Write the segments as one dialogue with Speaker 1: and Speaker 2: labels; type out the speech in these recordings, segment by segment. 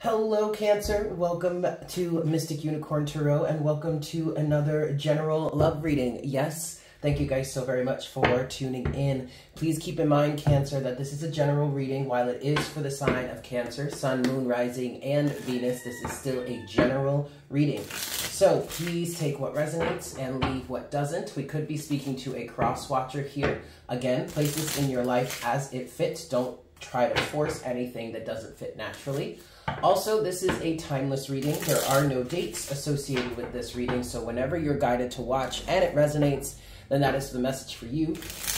Speaker 1: Hello, Cancer. Welcome to Mystic Unicorn Tarot, and welcome to another general love reading. Yes, thank you guys so very much for tuning in. Please keep in mind, Cancer, that this is a general reading. While it is for the sign of Cancer, Sun, Moon, Rising, and Venus, this is still a general reading. So please take what resonates and leave what doesn't. We could be speaking to a cross-watcher here. Again, place this in your life as it fits. Don't try to force anything that doesn't fit naturally. Also, this is a timeless reading. There are no dates associated with this reading, so whenever you're guided to watch and it resonates, then that is the message for you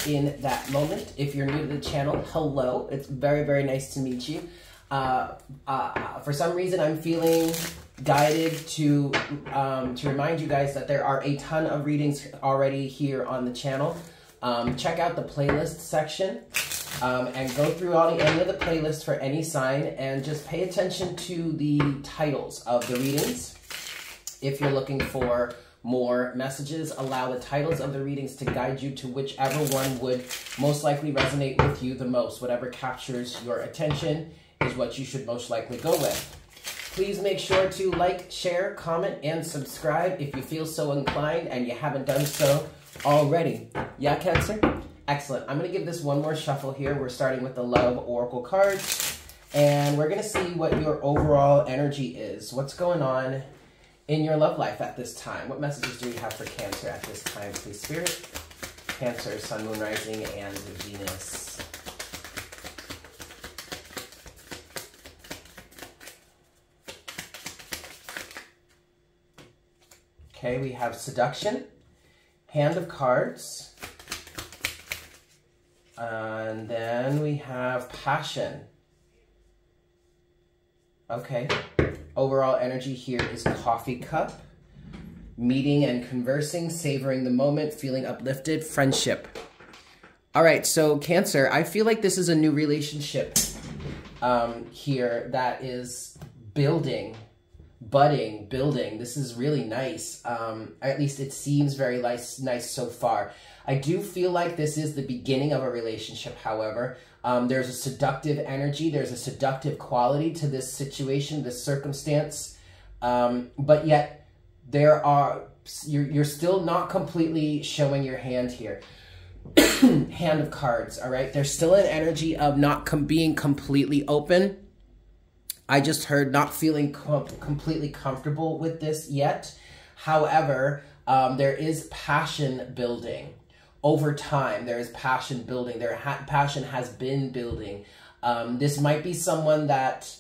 Speaker 1: in that moment. If you're new to the channel, hello. It's very, very nice to meet you. For some reason, I'm feeling guided to remind you guys that there are a ton of readings already here on the channel. Check out the playlist section. And go through any of the playlists for any sign and just pay attention to the titles of the readings. If you're looking for more messages, allow the titles of the readings to guide you to whichever one would most likely resonate with you the most. Whatever captures your attention is what you should most likely go with. Please make sure to like, share, comment, and subscribe if you feel so inclined and you haven't done so already. Yeah, Cancer? Excellent. I'm going to give this one more shuffle here. We're starting with the Love Oracle cards, and we're going to see what your overall energy is. What's going on in your love life at this time? What messages do you have for Cancer at this time, please, Spirit? Cancer, Sun, Moon, Rising, and Venus. Okay, we have Seduction, Hand of Cards, and then we have Passion. Okay. Overall energy here is Coffee Cup. Meeting and conversing, savoring the moment, feeling uplifted, friendship. All right, so Cancer, I feel like this is a new relationship here that is building, budding, building. This is really nice. At least it seems very nice so far. I do feel like this is the beginning of a relationship, however. There's a seductive energy. There's a seductive quality to this situation, this circumstance. But yet, you're still not completely showing your hand here. Hand of Cards, all right? There's still an energy of not being completely open. I just heard not feeling completely comfortable with this yet. However, there is passion building. Over time, there is passion building. Passion has been building. This might be someone that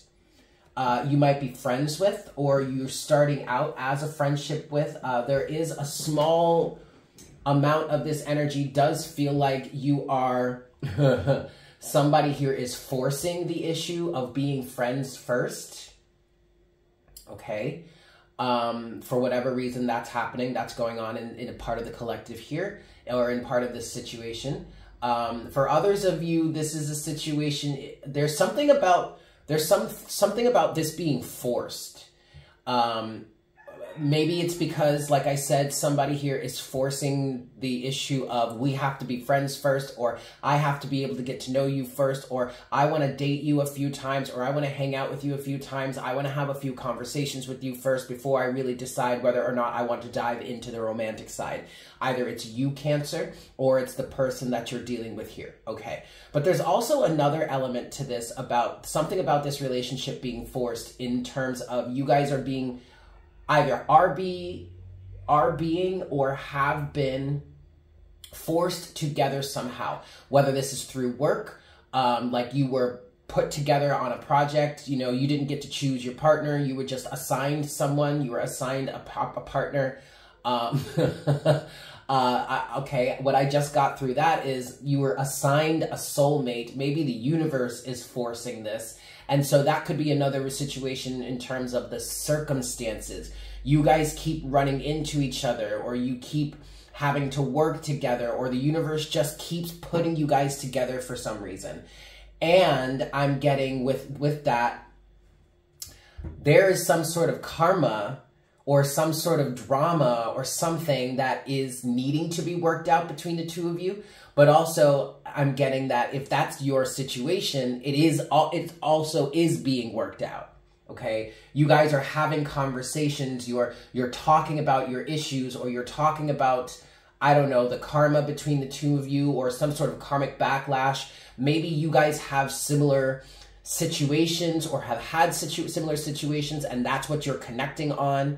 Speaker 1: you might be friends with, or you're starting out as a friendship with. There is a small amount of this energy does feel like you are... Somebody here is forcing the issue of being friends first. Okay. For whatever reason that's happening, that's going on in a part of the collective here, or in part of this situation. For others of you, this is a situation, there's something about this being forced. Maybe it's because, like I said, somebody here is forcing the issue of we have to be friends first, or I have to be able to get to know you first, or I want to date you a few times, or I want to hang out with you a few times. I want to have a few conversations with you first before I really decide whether or not I want to dive into the romantic side. Either it's you, Cancer, or it's the person that you're dealing with here. Okay. But there's also another element to this about something about this relationship being forced in terms of you guys are being... either are being or have been forced together somehow. Whether this is through work, like you were put together on a project, you know, you didn't get to choose your partner, you were just assigned someone, you were assigned a partner. Okay, what I just got through that is you were assigned a soulmate. Maybe the universe is forcing this. And so that could be another situation in terms of the circumstances. You guys keep running into each other, or you keep having to work together, or the universe just keeps putting you guys together for some reason. And I'm getting with that, there is some sort of karma or some sort of drama or something that is needing to be worked out between the two of you. But also, I'm getting that if that's your situation, it also is being worked out. Okay, you guys are having conversations, you're talking about your issues, or you're talking about, I don't know, the karma between the two of you, or some sort of karmic backlash. Maybe you guys have similar situations or have had similar situations, and that's what you're connecting on.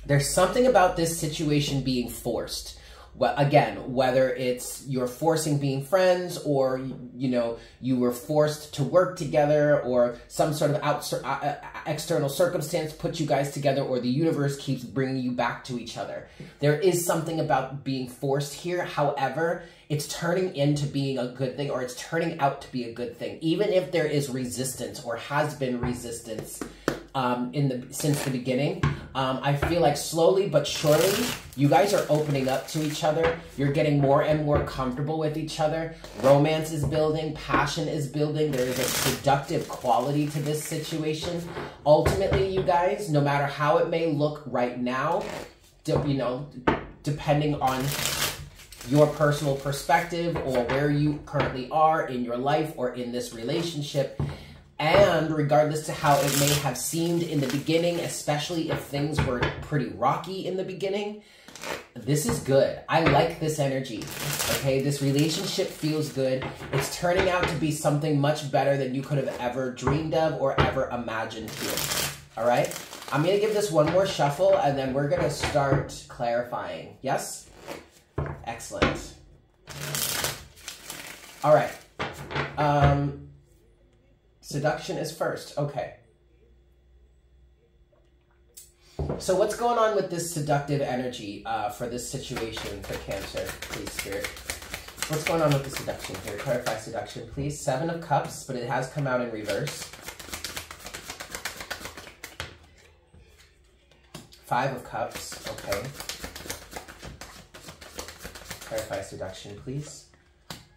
Speaker 1: There's something about this situation being forced. Well, again, whether it's you're forcing being friends, or, you know, you were forced to work together, or some sort of external circumstance put you guys together, or the universe keeps bringing you back to each other. There is something about being forced here. However, it's turning into being a good thing, or it's turning out to be a good thing. Even if there is resistance, or has been resistance, since the beginning, I feel like slowly but surely you guys are opening up to each other. You're getting more and more comfortable with each other. Romance is building, passion is building. There is a seductive quality to this situation. Ultimately, you guys, no matter how it may look right now, you know, depending on your personal perspective, or where you currently are in your life or in this relationship, and regardless to how it may have seemed in the beginning, especially if things were pretty rocky in the beginning, this is good. I like this energy, okay? This relationship feels good. It's turning out to be something much better than you could have ever dreamed of or ever imagined here, all right? I'm going to give this one more shuffle, and then we're going to start clarifying. Yes? Excellent. All right. Seduction is first. Okay. So what's going on with this seductive energy for this situation for Cancer, please, Spirit? What's going on with the seduction here? Clarify seduction, please. 7 of Cups, but it has come out in reverse. 5 of Cups. Okay. Clarify seduction, please.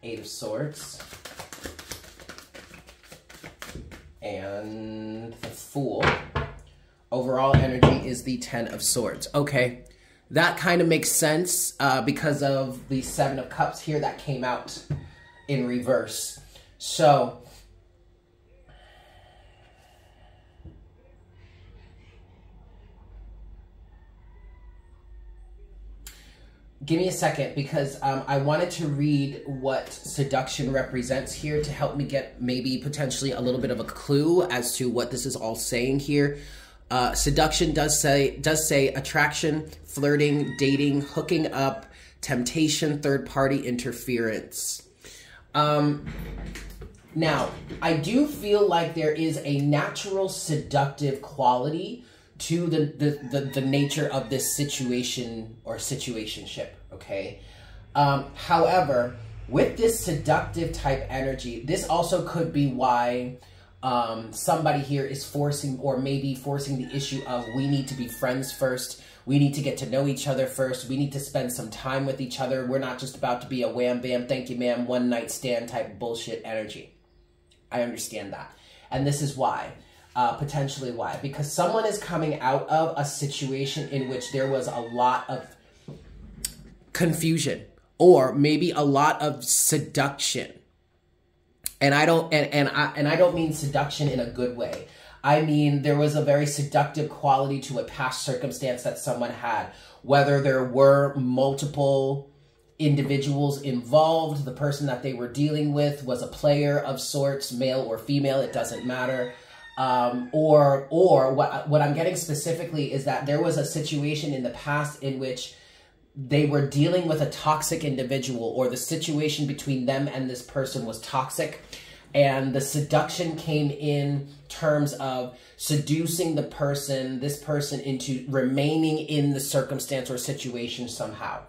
Speaker 1: 8 of Swords. And the Fool. Overall energy is the 10 of Swords. Okay, that kind of makes sense because of the 7 of Cups here that came out in reverse. So, give me a second, because I wanted to read what seduction represents here to help me get maybe potentially a little bit of a clue as to what this is all saying here. Seduction does say attraction, flirting, dating, hooking up, temptation, third-party interference. Now, I do feel like there is a natural seductive quality to the nature of this situation or situationship, okay? However, with this seductive type energy, this also could be why somebody here is forcing, or maybe forcing the issue of, we need to be friends first. We need to get to know each other first. We need to spend some time with each other. We're not just about to be a wham, bam, thank you, ma'am, one night stand type bullshit energy. I understand that. And this is why. Potentially why. Because someone is coming out of a situation in which there was a lot of confusion, or maybe a lot of seduction. And I don't mean seduction in a good way. I mean, there was a very seductive quality to a past circumstance that someone had. Whether there were multiple individuals involved, the person that they were dealing with was a player of sorts, male or female, it doesn't matter. Or what I'm getting specifically is that there was a situation in the past in which they were dealing with a toxic individual, or the situation between them and this person was toxic. And the seduction came in terms of seducing this person into remaining in the circumstance or situation somehow.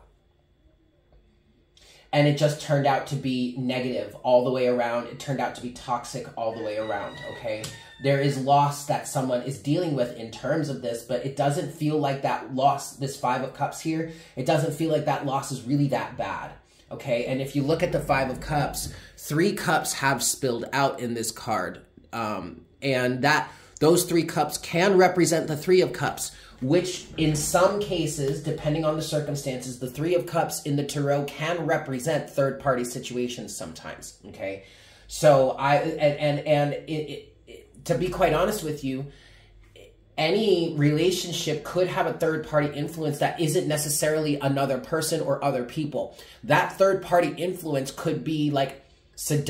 Speaker 1: And it just turned out to be negative all the way around. It turned out to be toxic all the way around, okay? There is loss that someone is dealing with in terms of this, but it doesn't feel like that loss, this 5 of Cups here, it doesn't feel like that loss is really that bad, okay? And if you look at the 5 of Cups, 3 cups have spilled out in this card. And those 3 cups can represent the 3 of Cups, which in some cases, depending on the circumstances, the 3 of Cups in the tarot can represent third-party situations sometimes, okay? So to be quite honest with you, any relationship could have a third-party influence that isn't necessarily another person or other people. That third-party influence could be like substance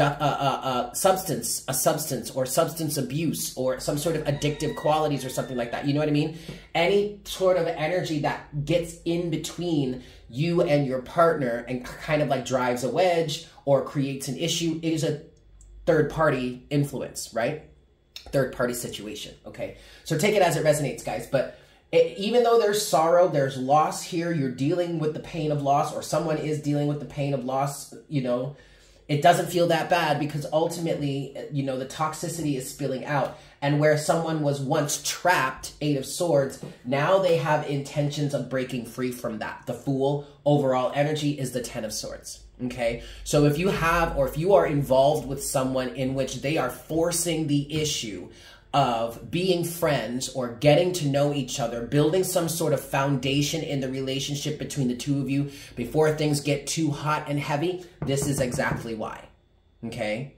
Speaker 1: or substance abuse or some sort of addictive qualities or something like that. You know what I mean? Any sort of energy that gets in between you and your partner and kind of like drives a wedge or creates an issue is a third-party influence, right? Third-party situation, okay? So take it as it resonates, guys. But even though there's sorrow, there's loss here, you're dealing with the pain of loss, or someone is dealing with the pain of loss, you know, it doesn't feel that bad because ultimately, you know, the toxicity is spilling out. And where someone was once trapped, 8 of Swords, now they have intentions of breaking free from that. The Fool overall energy is the 10 of Swords. Okay, so if you have, or if you are involved with someone in which they are forcing the issue of being friends or getting to know each other, building some sort of foundation in the relationship between the two of you before things get too hot and heavy, this is exactly why. Okay?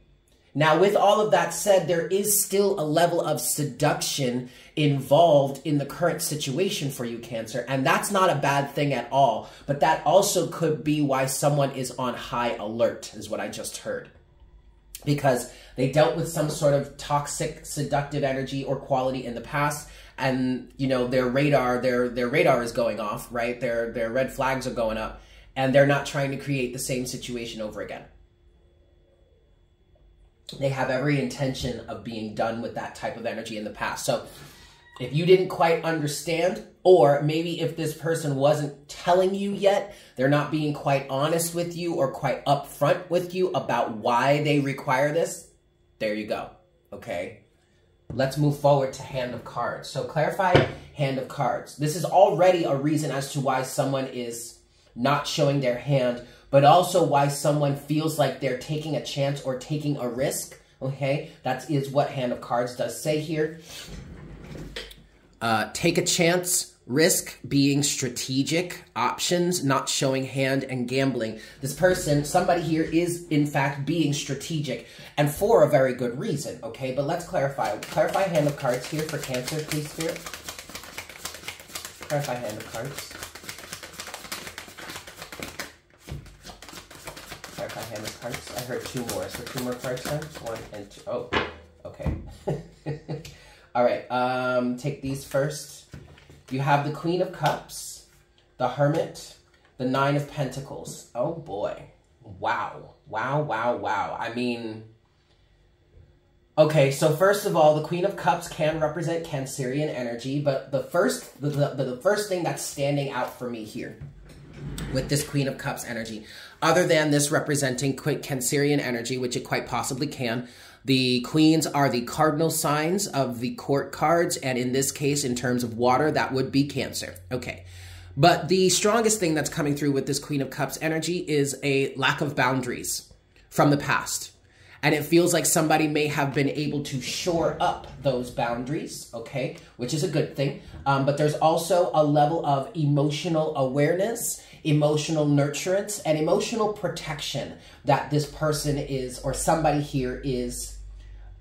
Speaker 1: Now, with all of that said, there is still a level of seduction involved in the current situation for you, Cancer, and that's not a bad thing at all, but that also could be why someone is on high alert, is what I just heard. Because they dealt with some sort of toxic, seductive energy or quality in the past, and, you know, their radar is going off, right? Their red flags are going up, and they're not trying to create the same situation over again. They have every intention of being done with that type of energy in the past. So if you didn't quite understand, or maybe if this person wasn't telling you yet, they're not being quite honest with you or quite upfront with you about why they require this, there you go, okay? Let's move forward to Hand of Cards. So clarify Hand of Cards. This is already a reason as to why someone is not showing their hand, but also why someone feels like they're taking a chance or taking a risk, okay? That is what Hand of Cards does say here. Take a chance, risk, being strategic, options, not showing hand, and gambling. This person, somebody here is, in fact, being strategic, and for a very good reason, okay? But let's clarify. Clarify Hand of Cards here for Cancer, please, Spirit. Clarify Hand of Cards. Clarify Hand of Cards. I heard 2 more. So 2 more cards then? 1 and 2. Oh, okay. All right, take these first. You have the Queen of Cups, the Hermit, the 9 of Pentacles. Oh boy. Wow. Wow, wow, wow. I mean, okay, so first of all, the Queen of Cups can represent Cancerian energy, but the first thing that's standing out for me here with this Queen of Cups energy, other than this representing Cancerian energy, which it quite possibly can, the queens are the cardinal signs of the court cards, and in this case, in terms of water, that would be Cancer. Okay. But the strongest thing that's coming through with this Queen of Cups energy is a lack of boundaries from the past. And it feels like somebody may have been able to shore up those boundaries, okay, which is a good thing. But there's also a level of emotional awareness, emotional nurturance, and emotional protection that this person is, or somebody here is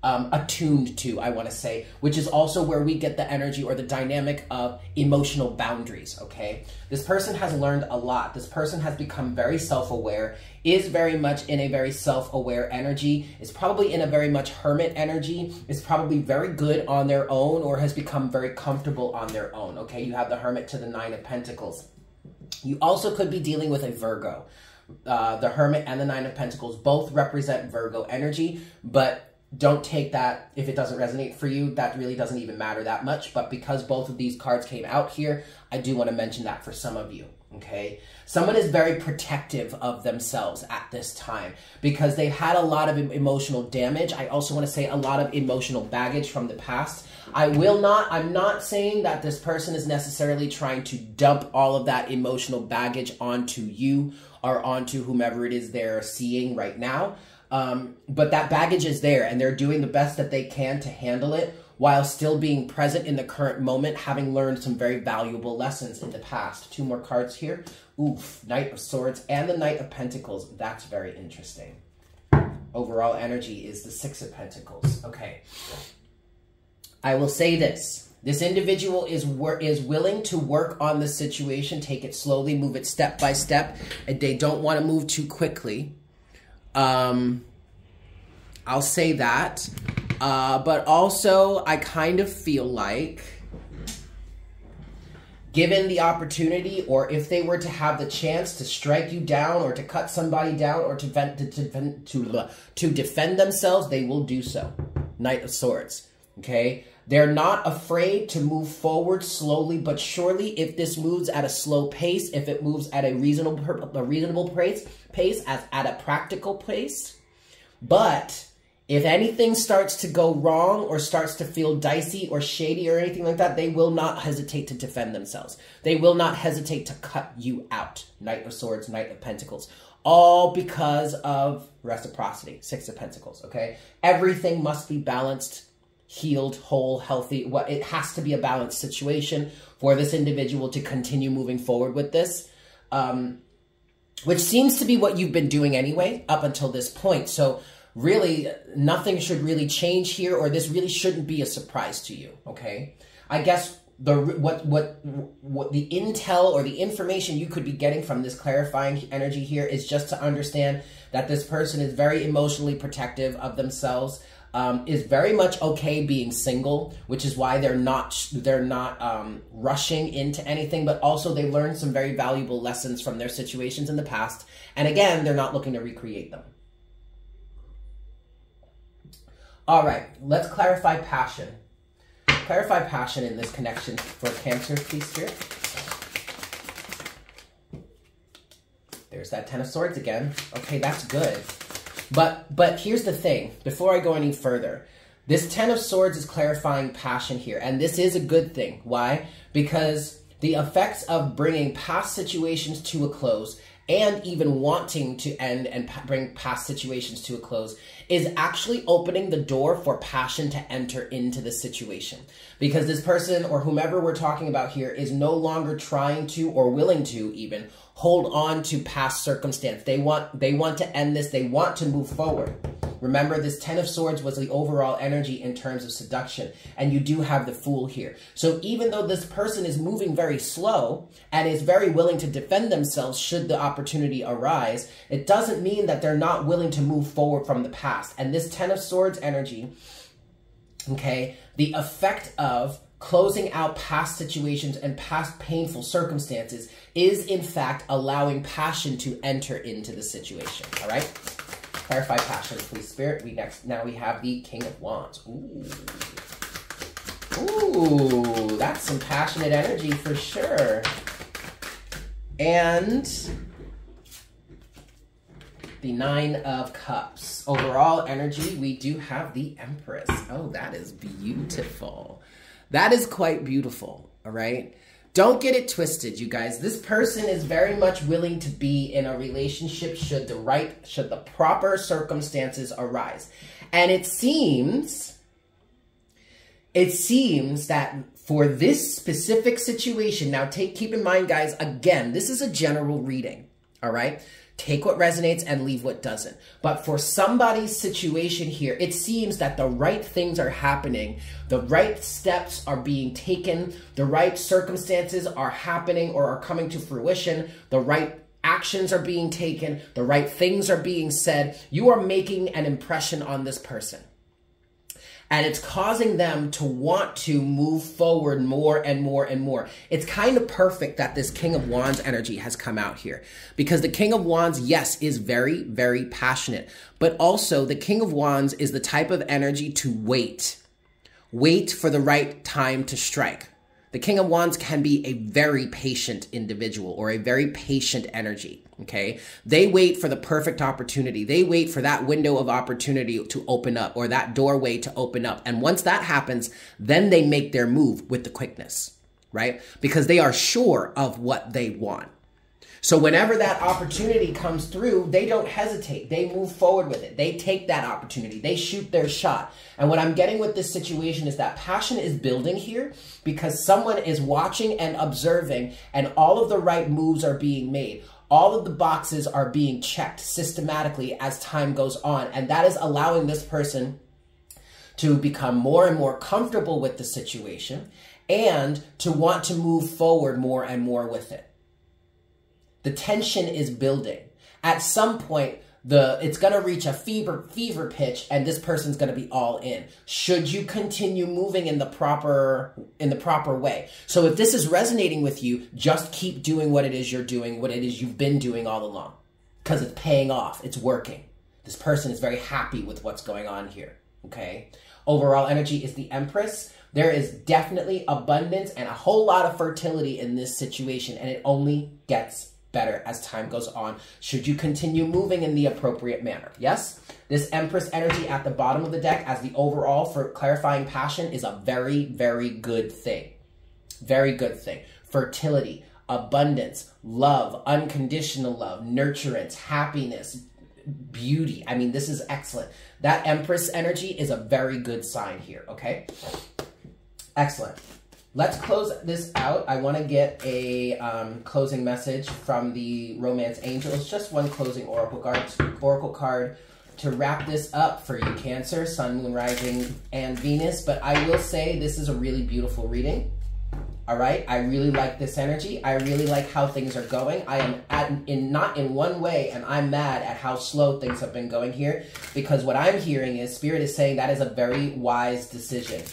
Speaker 1: attuned to, I want to say, which is also where we get the energy or the dynamic of emotional boundaries, okay? This person has learned a lot. This person has become very self-aware, is very much in a very self-aware energy, is probably in a very much hermit energy, is probably very good on their own, or has become very comfortable on their own, okay? You have the Hermit to the 9 of Pentacles. You also could be dealing with a Virgo. The Hermit and the 9 of Pentacles both represent Virgo energy, but don't take that, if it doesn't resonate for you, that really doesn't even matter that much. But because both of these cards came out here, I do want to mention that for some of you, okay? Someone is very protective of themselves at this time because they've had a lot of emotional damage. I also want to say a lot of emotional baggage from the past. I'm not saying that this person is necessarily trying to dump all of that emotional baggage onto you or onto whomever it is they're seeing right now. But that baggage is there, and they're doing the best that they can to handle it while still being present in the current moment, having learned some very valuable lessons in the past. 2 more cards here. Oof, Knight of Swords and the Knight of Pentacles. That's very interesting. Overall energy is the 6 of Pentacles. Okay. I will say this. This individual is willing to work on the situation, take it slowly, move it step by step. And they don't want to move too quickly. I'll say that. But also, I kind of feel like, given the opportunity, or if they were to have the chance to strike you down or to cut somebody down or to defend themselves, they will do so. Knight of Swords, okay? They're not afraid to move forward slowly but surely. If this moves at a slow pace, if it moves at a reasonable pace, at a practical pace. But if anything starts to go wrong or starts to feel dicey or shady or anything like that, they will not hesitate to defend themselves. They will not hesitate to cut you out. Knight of Swords, Knight of Pentacles. All because of reciprocity. Six of Pentacles, okay? Everything must be balanced, healed, whole, healthy. It has to be a balanced situation for this individual to continue moving forward with this, which seems to be what you've been doing anyway up until this point. So really, nothing should really change here, or this really shouldn't be a surprise to you, okay? I guess what the intel or the information you could be getting from this clarifying energy here is just to understand that this person is very emotionally protective of themselves, is very much okay being single, which is why they're not rushing into anything, but also they learned some very valuable lessons from their situations in the past, and again, they're not looking to recreate them. All right, let's clarify passion. Clarify passion in this connection for Cancer, please, Spirit. There's that Ten of Swords again. Okay, that's good. But here's the thing. Before I go any further, this Ten of Swords is clarifying passion here, and this is a good thing. Why? Because the effects of bringing past situations to a close and even wanting to end and bring past situations to a close is actually opening the door for passion to enter into the situation. Because this person or whomever we're talking about here is no longer trying to or willing to even hold on to past circumstance. They want to end this. They want to move forward. Remember, this Ten of Swords was the overall energy in terms of seduction, and you do have the Fool here. So even though this person is moving very slow and is very willing to defend themselves should the opportunity arise, it doesn't mean that they're not willing to move forward from the past. And this Ten of Swords energy, okay, the effect of closing out past situations and past painful circumstances is in fact allowing passion to enter into the situation, all right? Clarify passion, please, Spirit. Now we have the King of Wands. Ooh. Ooh, that's some passionate energy for sure. And the Nine of Cups. Overall energy, we do have the Empress. Oh, that is beautiful. That is quite beautiful, all right? Don't get it twisted, you guys. This person is very much willing to be in a relationship should the proper circumstances arise. And it seems that for this specific situation, now keep in mind, guys, again, this is a general reading, all right? Take what resonates and leave what doesn't. But for somebody's situation here, it seems that the right things are happening. The right steps are being taken. The right circumstances are happening or are coming to fruition. The right actions are being taken. The right things are being said. You are making an impression on this person. And it's causing them to want to move forward more and more and more. It's kind of perfect that this King of Wands energy has come out here. Because the King of Wands, yes, is very, very passionate. But also, the King of Wands is the type of energy to wait. Wait for the right time to strike. The King of Wands can be a very patient individual or a very patient energy, okay? They wait for the perfect opportunity. They wait for that window of opportunity to open up or that doorway to open up. And once that happens, then they make their move with the quickness, right? Because they are sure of what they want. So whenever that opportunity comes through, they don't hesitate. They move forward with it. They take that opportunity. They shoot their shot. And what I'm getting with this situation is that passion is building here because someone is watching and observing and all of the right moves are being made. All of the boxes are being checked systematically as time goes on. And that is allowing this person to become more and more comfortable with the situation, and to want to move forward more and more with it. The tension is building. At some point, it's going to reach a fever pitch, and this person's going to be all in. Should you continue moving in the proper way? So if this is resonating with you, just keep doing what it is you're doing, what it is you've been doing all along, because it's paying off. It's working. This person is very happy with what's going on here. Okay. Overall energy is the Empress. There is definitely abundance and a whole lot of fertility in this situation, and it only gets better as time goes on, should you continue moving in the appropriate manner. Yes, this Empress energy at the bottom of the deck as the overall for clarifying passion is a very, very good thing. Very good thing. Fertility, abundance, love, unconditional love, nurturance, happiness, beauty. I mean, this is excellent. That Empress energy is a very good sign here, okay? Excellent. Let's close this out. I want to get a closing message from the Romance Angels. Just one closing oracle card to wrap this up for you, Cancer, Sun, Moon, Rising, and Venus. But I will say this is a really beautiful reading. All right? I really like this energy. I really like how things are going. I am not in one way, and I'm mad at how slow things have been going here, because what I'm hearing is Spirit is saying that is a very wise decision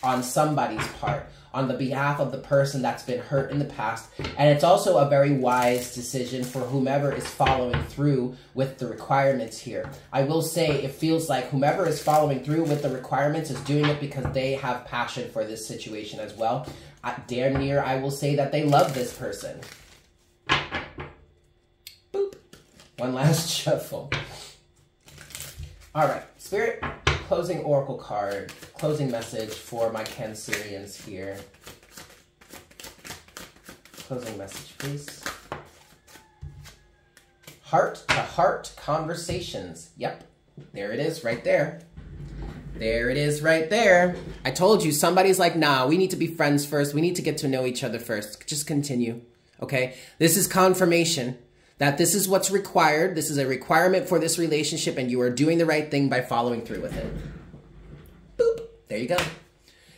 Speaker 1: on somebody's part, on the behalf of the person that's been hurt in the past. And it's also a very wise decision for whomever is following through with the requirements here. I will say it feels like whomever is following through with the requirements is doing it because they have passion for this situation as well. Damn near, I will say that they love this person. Boop. One last shuffle. All right, Spirit, closing oracle card, closing message for my Cancerians here. Closing message, please. Heart-to-heart conversations. Yep, there it is right there. There it is right there. I told you, somebody's like, nah, we need to be friends first. We need to get to know each other first. Just continue, okay? This is confirmation that this is what's required. This is a requirement for this relationship, and you are doing the right thing by following through with it. Boop. There you go.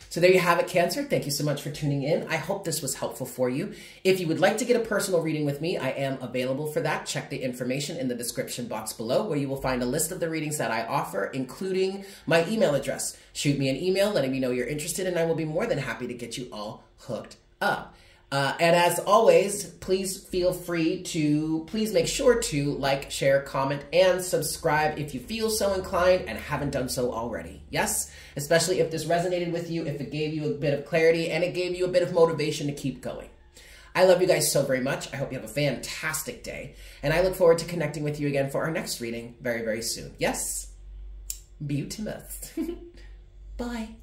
Speaker 1: So there you have it, Cancer. Thank you so much for tuning in. I hope this was helpful for you. If you would like to get a personal reading with me, I am available for that. Check the information in the description box below, where you will find a list of the readings that I offer, including my email address. Shoot me an email letting me know you're interested, and I will be more than happy to get you all hooked up. And as always, please feel free to, please make sure to like, share, comment, and subscribe if you feel so inclined and haven't done so already. Yes? Especially if this resonated with you, if it gave you a bit of clarity, and it gave you a bit of motivation to keep going. I love you guys so very much. I hope you have a fantastic day. And I look forward to connecting with you again for our next reading very, very soon. Yes? Beautimous. Bye.